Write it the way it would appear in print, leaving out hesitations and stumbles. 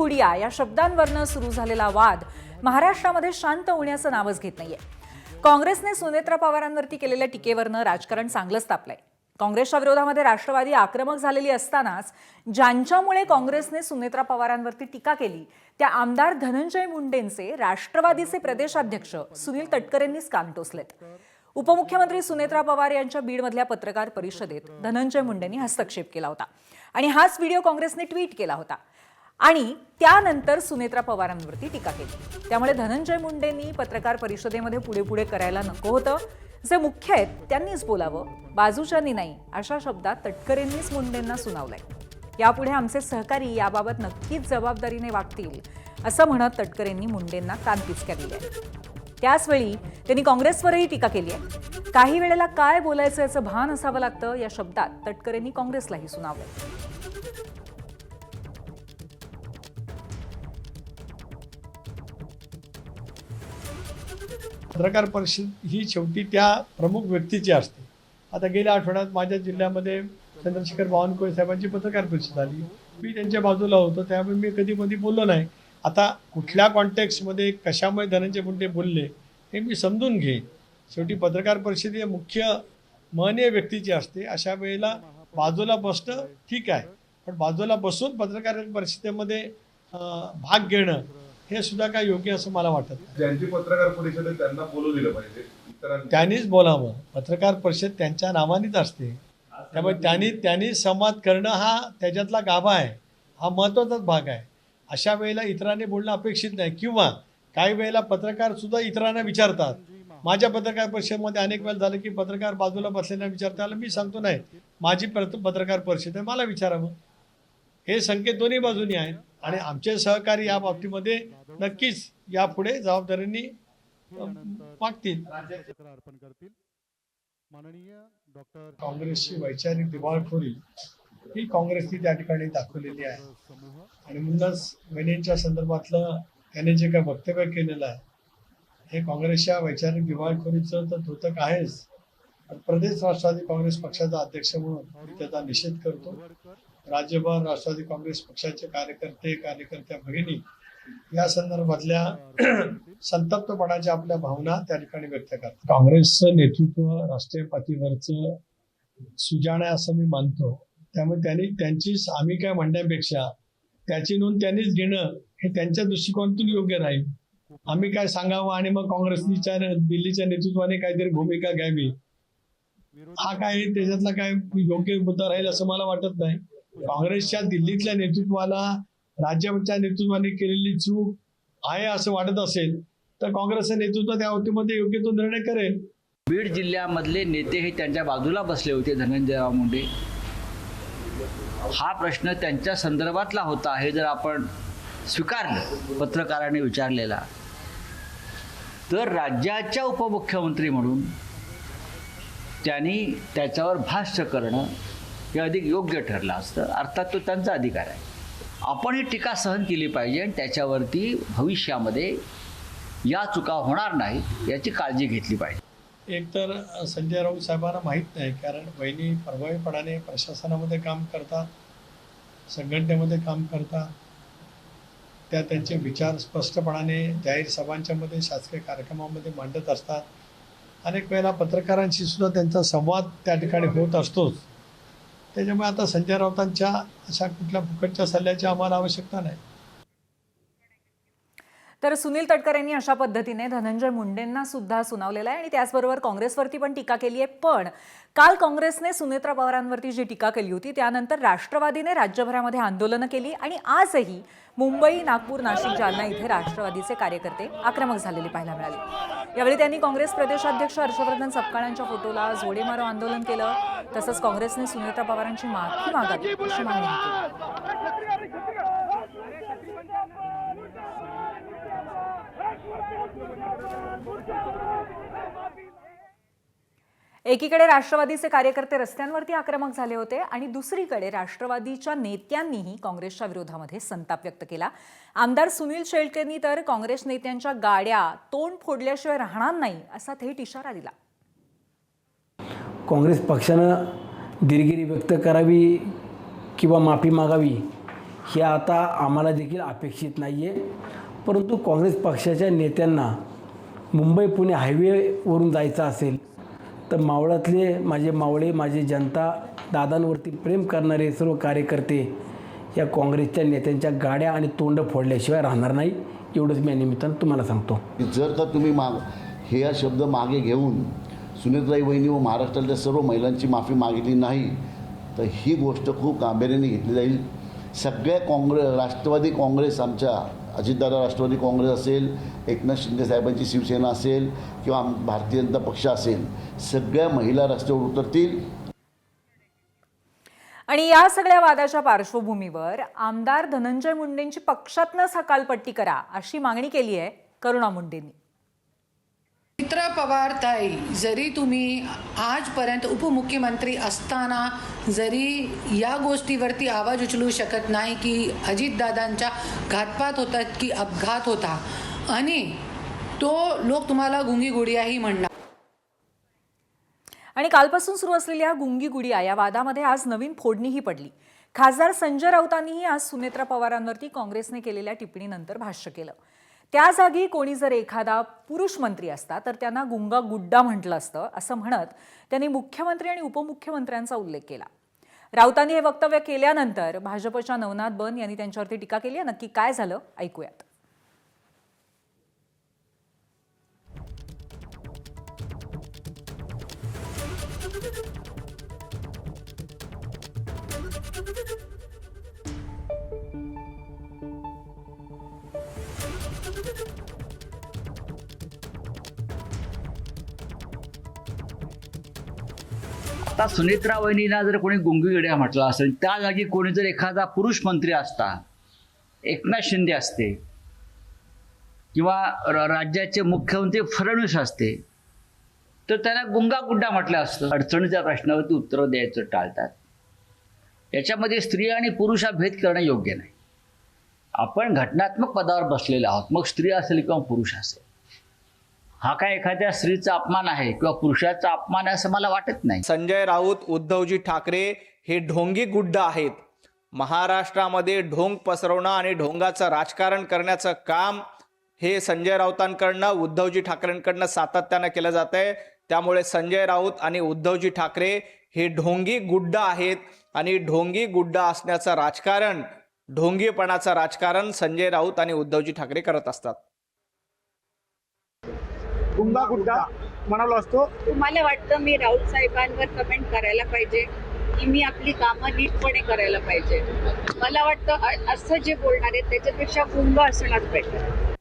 गुडिया या शब्दांवरनं सुरू झालेला वाद महाराष्ट्रामध्ये शांत होण्याचं नावच घेत नाहीये. काँग्रेसने सुनेत्रा पवारांवरती केलेल्या टीकेवरनं राजकारण चांगलंच तापलंय. काँग्रेसच्या विरोधामध्ये राष्ट्रवादी आक्रमक झालेली असतानाच ज्यांच्यामुळे काँग्रेसने सुनेत्रा पवारांवरती टीका केली त्या आमदार धनंजय मुंडेंचे राष्ट्रवादीचे प्रदेशाध्यक्ष सुनील तटकरेंनीच कान टोचलेत. उपमुख्यमंत्री सुनेत्रा पवार यांच्या बीडमधल्या पत्रकार परिषदेत धनंजय मुंडेंनी हस्तक्षेप केला होता आणि हाच व्हिडिओ काँग्रेसने ट्विट केला होता आणि त्यानंतर सुनेत्रा पवारांवरती टीका केली. त्यामुळे धनंजय मुंडेंनी पत्रकार परिषदेमध्ये पुढे करायला नको होतं. जे मुख्य आहेत त्यांनीच बोलावं, बाजूच्यांनी नाही, अशा शब्दात तटकरेंनीच मुंडेंना सुनावलंय. यापुढे आमचे सहकारी याबाबत नक्कीच जबाबदारीने वागतील असं म्हणत तटकरेंनी मुंडेंना कानपिचक्या दिल्या. त्याचवेळी त्यांनी काँग्रेसवरही टीका केली आहे. काही वेळेला काय बोलायचं याचं भान असावं लागतं या शब्दात तटकरेंनी काँग्रेसलाही सुनावलंय. पत्रकार परिषद ही शेवटी त्या प्रमुख व्यक्तीची असते. आता गेल्या आठवड्यात माझ्या जिल्ह्यामध्ये चंद्रशेखर बावनकुळे साहेबांची पत्रकार परिषद झाली. मी त्यांच्या बाजूला होतो, त्यामुळे मी कधी बोललो नाही. आता कुठल्या कॉन्टेक्स्टमध्ये कशामुळे धनंजय मुंडे बोलले हे मी समजून घेईन. शेवटी पत्रकार परिषद ही मुख्य महनीय व्यक्तीची असते. अशा वेळेला बाजूला बसणं ठीक आहे, पण बाजूला बसून पत्रकार परिषदेमध्ये भाग घेणं हे सुद्धा काय योग्य असं मला वाटत नाही. ज्यांची पत्रकार परिषद आहे त्यांना बोलू दिलं पाहिजे, त्यांनीच बोलावं. पत्रकार परिषद त्यांच्या नावानेच असते, त्यामुळे त्यांनी संवाद करणं हा त्याच्यातला गाभा आहे, हा महत्त्वाचाच भाग आहे. अशा वेळेला इतरांनी बोलणं अपेक्षित नाही. किंवा काही वेळेला पत्रकार सुद्धा इतरांना विचारतात. माझ्या पत्रकार परिषदेमध्ये अनेक वेळा झालं की पत्रकार बाजूला बसलेल्या विचारताना मी सांगतो नाही, माझी पत्रकार परिषद आहे, मला विचारावं. हे संकेत दोन्ही बाजूनी आहेत आणि आमचे सहकारी या बाबतीमध्ये नक्कीच यापुढे जबाबदारीने वागतील. काँग्रेसची वैचारिक दिवाळखोरी ही काँग्रेसने त्या ठिकाणी दाखवलेली आहे आणि म्हणूनच महिन्यांच्या संदर्भातलं त्याने जे काय वक्तव्य केलेलं आहे हे काँग्रेसच्या वैचारिक दिवाळखोरीचं तर द्योतक आहेच. प्रदेश राष्ट्रवादी काँग्रेस पक्षाचा अध्यक्ष म्हणून मी त्याचा निषेध करतो. राज्यभर राष्ट्रवादी काँग्रेस पक्षाचे कार्यकर्त्या भगिनी या संदर्भातल्या संतप्तपणाच्या आपल्या भावना त्या ठिकाणी व्यक्त करतात. काँग्रेसचं नेतृत्व राष्ट्रीय पातळीवरचं सुजाण आहे असं मी मानतो. त्यामुळे त्यांचीच आम्ही काय म्हणण्यापेक्षा त्याची नोंद त्यांनीच घेणं हे त्यांच्या दृष्टिकोनातून योग्य राहील. आम्ही काय सांगावं आणि मग काँग्रेसच्या दिल्लीच्या नेतृत्वाने काहीतरी भूमिका घ्यावी हा काय त्याच्यातला काय योग्य मुद्दा राहील असं मला वाटत नाही. काँग्रेसच्या दिल्लीतल्या नेतृत्वाला राज्याच्या नेतृत्वाने केलेली चूक आहे असं वाटत असेल तर काँग्रेसचं नेतृत्व त्या बाबतीमध्ये योग्य तो निर्णय करेल. बीड जिल्ह्यामधले नेते हे त्यांच्या बाजूला बसले होते. धनंजय मुंडे हा प्रश्न त्यांच्या संदर्भातला होता हे जर आपण स्वीकारलं पत्रकाराने विचारलेला तर राज्याच्या उपमुख्यमंत्री म्हणून त्यांनी त्याच्यावर भाष्य करणं हे अधिक योग्य ठरलं असतं. अर्थात तो त्यांचा अधिकार आहे. आपण ही टीका सहन केली पाहिजे आणि त्याच्यावरती भविष्यामध्ये या चुका होणार नाहीत याची काळजी घेतली पाहिजे. एकतर संजय राऊत साहेबांना माहीत नाही, कारण वहिनी प्रभावीपणाने प्रशासनामध्ये काम करतात, संघटनेमध्ये काम करतात, त्या त्यांचे विचार स्पष्टपणाने जाहीर सभांच्या मध्ये शासकीय कार्यक्रमामध्ये मांडत असतात. अनेक वेळेला पत्रकारांशी सुद्धा त्यांचा संवाद त्या ठिकाणी होत असतोच. त्याच्यामुळे आता संजय राऊतांच्या अशा कुठल्या फुकटच्या सल्ल्याची आम्हाला आवश्यकता नाही. तर सुनील तटकरेंनी अशा पद्धतीने धनंजय मुंडेंना सुद्धा सुनावलेलं आहे आणि त्याचबरोबर काँग्रेसवरती पण टीका केली आहे. पण काल काँग्रेसने सुनेत्रा पवारांवरती जी टीका केली होती त्यानंतर राष्ट्रवादीने राज्यभरामध्ये आंदोलनं केली आणि आजही मुंबई, नागपूर, नाशिक, जालना इथे राष्ट्रवादीचे कार्यकर्ते आक्रमक झालेले पाहायला मिळाले. यावेळी त्यांनी काँग्रेस प्रदेशाध्यक्ष हर्षवर्धन सपकाळांच्या फोटोला जोडे मारो आंदोलन केलं. तसंच काँग्रेसने सुनेत्रा पवारांची माफी मागावी अशी मागणी केली. एकीकडे राष्ट्रवादीचे कार्यकर्ते रस्त्यांवरती आक्रमक झाले होते आणि दुसरीकडे राष्ट्रवादीच्या नेत्यांनीही काँग्रेसच्या विरोधामध्ये संताप व्यक्त केला. आमदार सुनील शेळकेंनी तर काँग्रेस नेत्यांच्या गाड्या तोंड फोडल्याशिवाय राहणार नाही असा थेट इशारा दिला. काँग्रेस पक्षानं दिलगिरी व्यक्त करावी किंवा माफी मागावी हे आता आम्हाला देखील अपेक्षित नाही आहे. परंतु काँग्रेस पक्षाच्या नेत्यांना मुंबई पुणे हायवेवरून जायचं असेल तर मावळातले माझे मावळे, माझी जनता, दादांवरती प्रेम करणारे सर्व कार्यकर्ते या काँग्रेसच्या नेत्यांच्या गाड्या आणि तोंड फोडल्याशिवाय राहणार नाही, एवढंच मी या निमित्तानं तुम्हाला सांगतो. जर का तुम्ही हे या शब्द मागे घेऊन सुनेत्राई वहिनी व महाराष्ट्रातल्या सर्व महिलांची माफी मागितली नाही तर ही गोष्ट खूप गांभीर्याने घेतली जाईल. सगळ्या राष्ट्रवादी काँग्रेस, आमच्या अजितदादा राष्ट्रवादी काँग्रेस असेल, एकनाथ शिंदे साहेबांची शिवसेना असेल किंवा भारतीय जनता पक्ष असेल, सगळ्या महिला रस्त्यावर उतरतील. आणि या सगळ्या वादाच्या पार्श्वभूमीवर आमदार धनंजय मुंडेंची पक्षातनच हकालपट्टी करा अशी मागणी केली आहे करुणा मुंडेंनी. सुनेत्रा पवार ताई, जरी तुम्ही आजपर्यंत उपमुख्यमंत्री असताना जरी या गोष्टीवरती आवाज उचलू शकत नाही की अजितदादांच्या घातपात होतात की अपघात होता आणि तो लोक तुम्हाला गुंगी गुडियाही म्हणणार. आणि कालपासून सुरू असलेल्या गुंगी गुडिया या वादामध्ये आज नवीन फोडणीही पडली. खासदार संजय राऊतांनीही आज सुनेत्रा पवारांवरती काँग्रेसने केलेल्या टिप्पणीनंतर भाष्य केलं. त्या जागी कोणी जर एखादा पुरुष मंत्री असता तर त्यांना गुंगा गुड्डा म्हटलं असतं असं म्हणत त्यांनी मुख्यमंत्री आणि उपमुख्यमंत्र्यांचा उल्लेख केला. राऊतांनी हे वक्तव्य केल्यानंतर भाजपच्या नवनाथ बन यांनी त्यांच्यावरती टीका केली. नक्की काय झालं ऐकूयात. आता सुनेत्रा वहिनीला जर कोणी गुंगी गड्या म्हटलं असेल, त्या जागी कोणी जर एखादा पुरुष मंत्री असता, एकनाथ शिंदे असते किंवा राज्याचे मुख्यमंत्री फडणवीस असते तर त्यांना गुंगा गुड्डा म्हटलं असतं. अडचणीच्या प्रश्नावरती उत्तरं द्यायचं टाळतात. याच्यामध्ये स्त्री आणि पुरुष हा भेद करणं योग्य नाही. आपण घटनात्मक पदावर बसलेले आहोत, मग स्त्री असेल किंवा पुरुष असेल. हा काय एखाद्या स्त्रीचा अपमान आहे किंवा पुरुषाचा अपमान आहे असं मला वाटत नाही. संजय राऊत, उद्धवजी ठाकरे हे ढोंगी गुड्ड आहेत. महाराष्ट्रामध्ये ढोंग पसरवणं आणि ढोंगाचं राजकारण करण्याचं काम हे संजय राऊतांकडनं, उद्धवजी ठाकरेंकडनं सातत्यानं केलं जात आहे. त्यामुळे संजय राऊत आणि उद्धवजी ठाकरे हे ढोंगी गुड्ड आहेत आणि ढोंगी गुड्ड असण्याचं राजकारण, ढोंगीपणाचं राजकारण संजय राऊत आणि उद्धवजी ठाकरे करत असतात. गुंगा गुड्डा म्हणालो असतो. तुम्हाला वाटतं मी राऊत साहेबांवर कमेंट करायला पाहिजे की मी आपली कामं नीटपणे करायला पाहिजे? मला वाटतं असं जे बोलणार आहे त्याच्यापेक्षा गुंगा असणार बेटर.